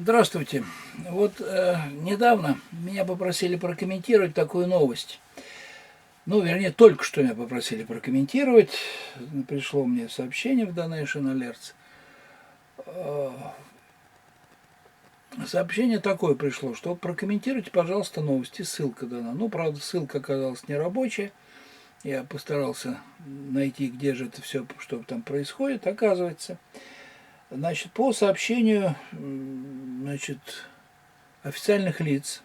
Здравствуйте. Вот недавно меня попросили прокомментировать такую новость. Ну, вернее, только что меня попросили прокомментировать. Пришло мне сообщение в Donation Alerts. Э, Сообщение такое пришло, что вот прокомментируйте, пожалуйста, новости. Ссылка дана. Ну, правда, ссылка оказалась нерабочая. Я постарался найти, где же это все, что там происходит. Оказывается, значит, по сообщению, значит, официальных лиц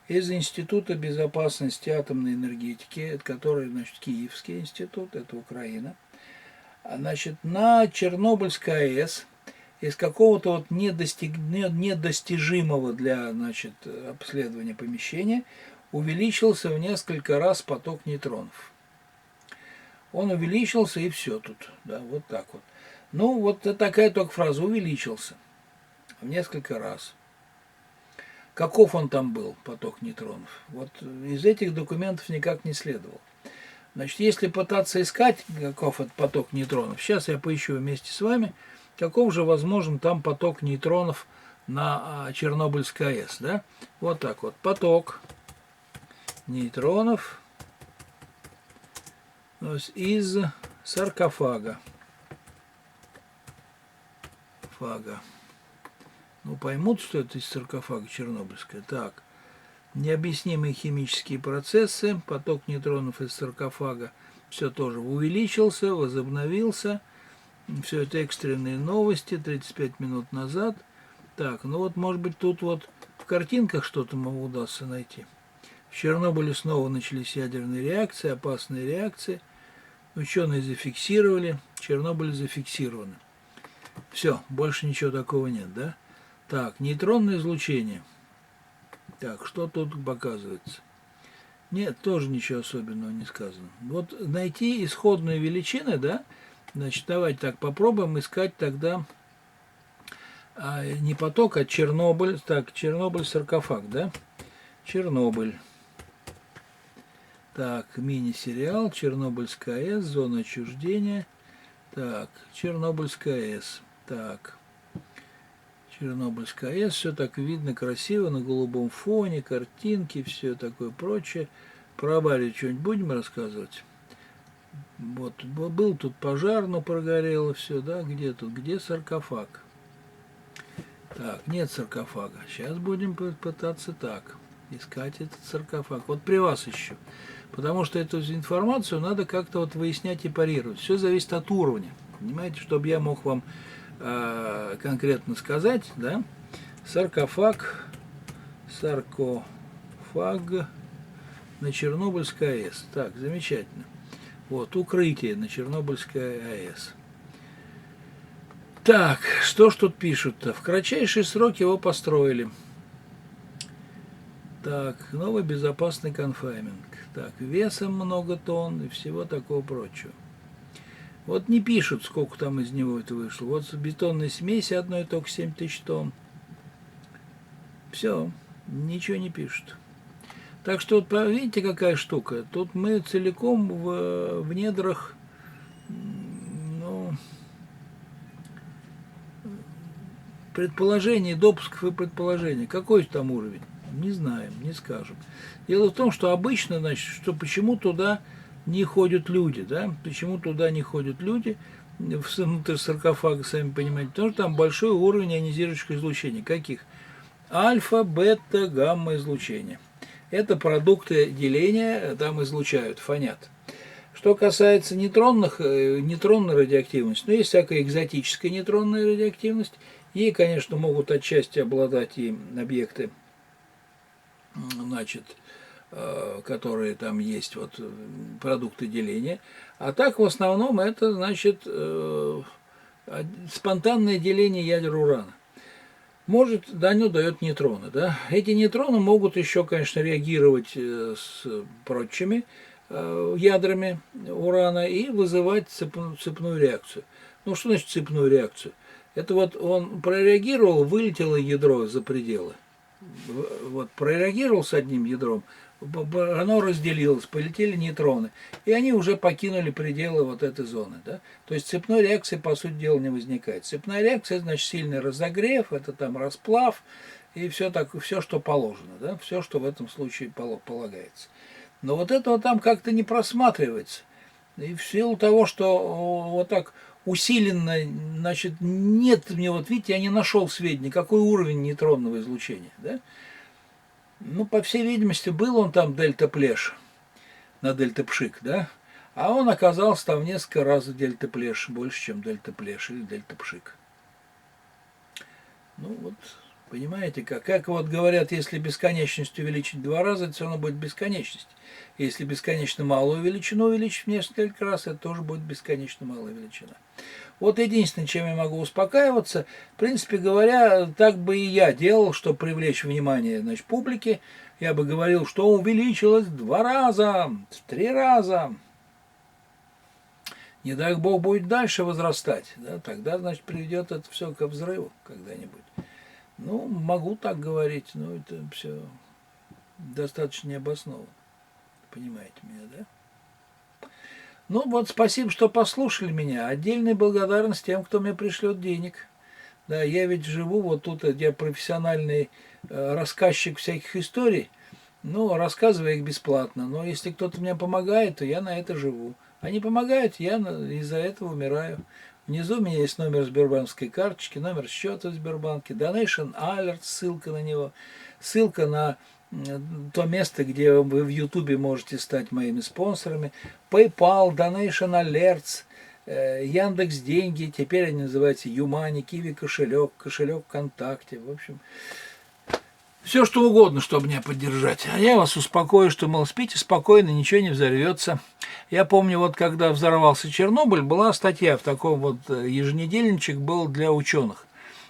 из Института безопасности атомной энергетики, который, значит, Киевский институт, это Украина, значит, на Чернобыльской АЭС из какого-то вот недостижимого для, значит, обследования помещения увеличился в несколько раз поток нейтронов. Он увеличился, и все тут, да, вот так вот. Ну, вот такая только фраза: увеличился в несколько раз. Каков он там был, поток нейтронов? Вот из этих документов никак не следовало. Значит, если пытаться искать, каков этот поток нейтронов, сейчас я поищу вместе с вами, каков же возможен там поток нейтронов на Чернобыльской АЭС. Да? Вот так вот. Поток нейтронов из саркофага. Ну, поймут, что это из саркофага чернобыльская. Так, необъяснимые химические процессы, поток нейтронов из саркофага, все тоже увеличился, возобновился. Все это экстренные новости, 35 минут назад. Так, ну вот, может быть, тут вот в картинках что-то могу удастся найти. В Чернобыле снова начались ядерные реакции, опасные реакции. Ученые зафиксировали, Чернобыль зафиксировано. Все, больше ничего такого нет, да? Так, нейтронное излучение. Так, что тут показывается? Нет, тоже ничего особенного не сказано. Вот найти исходные величины, да? Значит, давайте так попробуем искать тогда не поток, а Чернобыль. Так, Чернобыль саркофаг, да? Чернобыль. Так, мини-сериал, Чернобыльская АЭС, зона отчуждения. Так, Чернобыльская АЭС. Так, Чернобыльская АЭС, все так видно, красиво, на голубом фоне, картинки, все такое прочее. Про аварию что-нибудь будем рассказывать? Вот, был тут пожар, но прогорело все, да? Где тут? Где саркофаг? Так, нет саркофага. Сейчас будем пытаться так, искать этот саркофаг. Вот при вас ищу. Потому что эту информацию надо как-то вот выяснять и парировать. Все зависит от уровня. Понимаете, чтобы я мог вам конкретно сказать, да? Саркофаг на Чернобыльской АЭС. Так, замечательно. Вот, укрытие на Чернобыльской АЭС. Так, что ж тут пишут-то? В кратчайшие сроки его построили. Так, новый безопасный конфайминг. Так, весом много тонн и всего такого прочего. Вот не пишут, сколько там из него это вышло. Вот бетонной смеси одной только 7000 тонн. Все, ничего не пишут. Так что вот видите, какая штука. Тут мы целиком в недрах, ну, предположений, допусков и предположений. Какой там уровень? Не знаем, не скажем. Дело в том, что обычно, значит, что почему туда не ходят люди, да? Почему туда не ходят люди внутрь саркофага, сами понимаете? Потому что там большой уровень ионизирующих излучений. Каких? Альфа, бета, гамма излучения. Это продукты деления, там излучают, фонят. Что касается нейтронной радиоактивности, есть всякая экзотическая нейтронная радиоактивность. Ей, конечно, могут отчасти обладать и объекты, значит, которые там есть, вот, продукты деления. А так, в основном, это, значит, спонтанное деление ядер урана. Может, оно дает нейтроны, да? Эти нейтроны могут еще, конечно, реагировать с прочими ядрами урана и вызывать цепную реакцию. Ну, что значит цепную реакцию? Это вот он прореагировал, вылетело ядро за пределы. Вот прореагировал с одним ядром, оно разделилось, полетели нейтроны, и они уже покинули пределы вот этой зоны. Да? То есть цепной реакции, по сути дела, не возникает. Цепная реакция, значит, сильный разогрев, это там расплав, и все, так, все, что положено, да? Все, что в этом случае полагается. Но вот этого там как-то не просматривается. И в силу того, что вот так усиленно, значит, нет мне, вот видите, я не нашел сведений, какой уровень нейтронного излучения, да? Ну, по всей видимости, был он там дельта-плеш, на дельта-пшик, да? А он оказался там в несколько раз дельта-плеш, больше, чем дельта-плеш или дельта-пшик. Ну, вот, понимаете, как вот говорят, если бесконечность увеличить 2 раза, это все равно будет бесконечность. Если бесконечно малую величину увеличить в несколько раз, это тоже будет бесконечно малая величина. Вот единственное, чем я могу успокаиваться, в принципе говоря, так бы и я делал, чтобы привлечь внимание, значит, публики. Я бы говорил, что увеличилось в 2 раза, в 3 раза. Не дай бог будет дальше возрастать, да, тогда, значит, приведет это все к взрыву когда-нибудь. Ну, могу так говорить, но это все достаточно необоснованно. Понимаете меня, да? Ну вот, спасибо, что послушали меня. Отдельная благодарность тем, кто мне пришлет денег. Да, я ведь живу вот тут, я профессиональный рассказчик всяких историй, ну, рассказываю их бесплатно. Но если кто-то мне помогает, то я на это живу. А не помогают, я из-за этого умираю. Внизу у меня есть номер сбербанковской карточки, номер счета в Сбербанке, Donation Alert, ссылка на него, ссылка на то место, где вы в Ютубе можете стать моими спонсорами, PayPal, Donation Alerts, Яндекс Деньги, теперь они называются Юмани, Киви кошелек, кошелек ВКонтакте, в общем, все что угодно, чтобы меня поддержать. А я вас успокою, что, мол, спите спокойно, ничего не взорвется. Я помню, вот когда взорвался Чернобыль, была статья в таком вот еженедельничек был для ученых.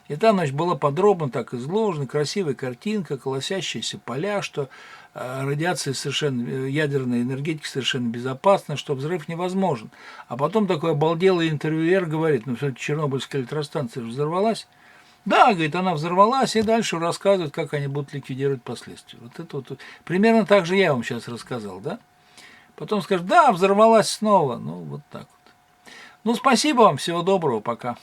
И там, значит, было подробно так изложено, красивая картинка, колосящиеся поля, что радиация совершенно, ядерная энергетика совершенно безопасна, что взрыв невозможен. А потом такой обалделый интервьюер говорит, ну, все-таки Чернобыльская электростанция взорвалась. Да, говорит, она взорвалась, и дальше рассказывают, как они будут ликвидировать последствия. Вот это вот. Примерно так же я вам сейчас рассказал, да? Потом скажут, да, взорвалась снова. Ну, вот так вот. Ну, спасибо вам, всего доброго, пока.